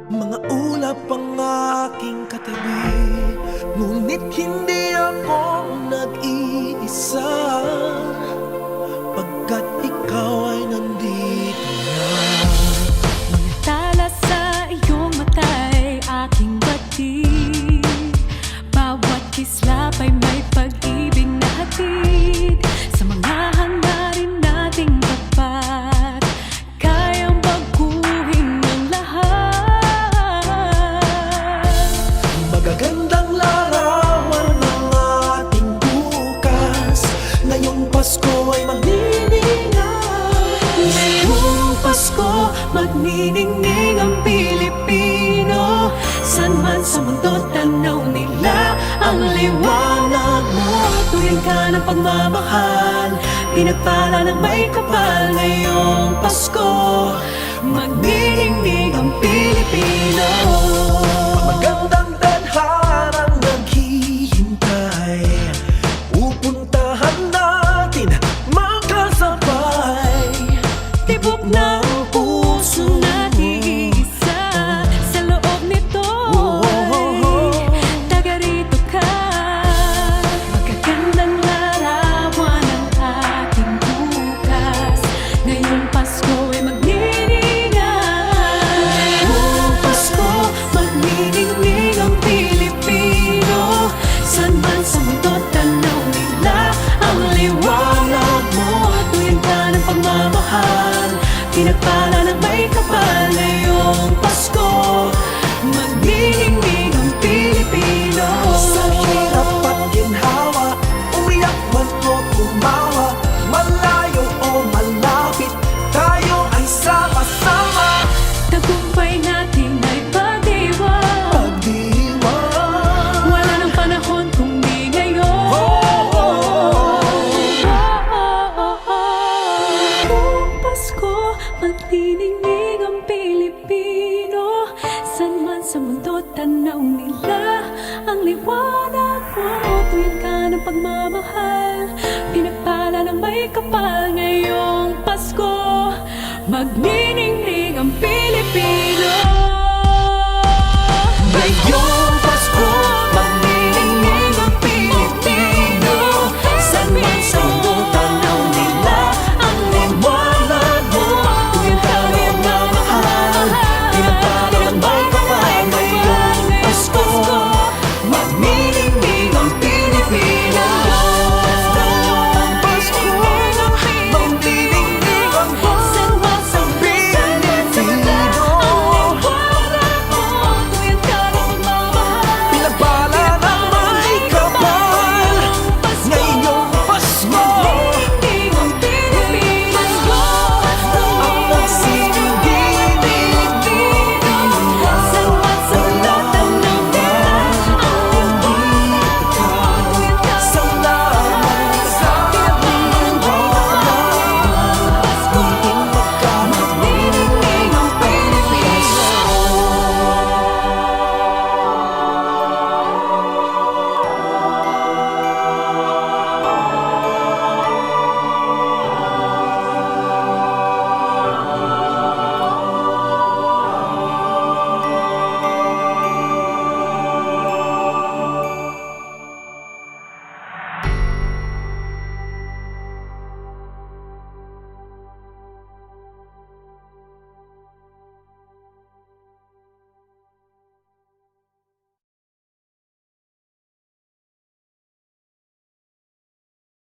Mga ulap ang aking katabi, ngunit hindi ako nag-iisa, pagkat ikaw ay nandito na. Mga tala sa iyong mata'y aking batid, bawat kislap ay may pag-ibig na hatid. Sa mga hangarin nating tapat, kayang baguhin ang lahat. Magagandang larawan ng ating bukas, ngayong Pasko ay magniningay. Ngayong Pasko, magniningning ang Pilipino. San man sa mundo, tanaw nila ang liwanag mo. Tuwing ka ng pagmamahal, pinagpala ng may kapal. Ngayong Pasko, magniningning ang Pilipino. Magandang tadharang naghihintay, pupuntahan natin magkasabay. Tibok ng puso natin isa, sa loob nito'y taga rito ka. Magagandang larawan ang ating bukas, ngayong Pasko ay magniningay. Ngayong Pasko, magniningning ang Pilipino. San man sa mundo, tanaw nila ang liwanag mo. Tuwing ka ng pagmamahal, pinagpala ng may kapal. Ngayong Pasko, magniningning ang Pilipino. Sa hirap at ginhawa, umiyak man o tumawa, malayo o malapit, tayo ay sama-sama. Tagumpay natin ay pagdiwang, Pagdiwang, wala nang panahon kung di ngayon. Ngayong Pasko, magniningning ang Pilipino. San man sa mundo, tanaw nila ang liwanag mo. Tuwing ka ng pagmamahal, pinagpala ng may kapal. Ngayong Pasko, magniningning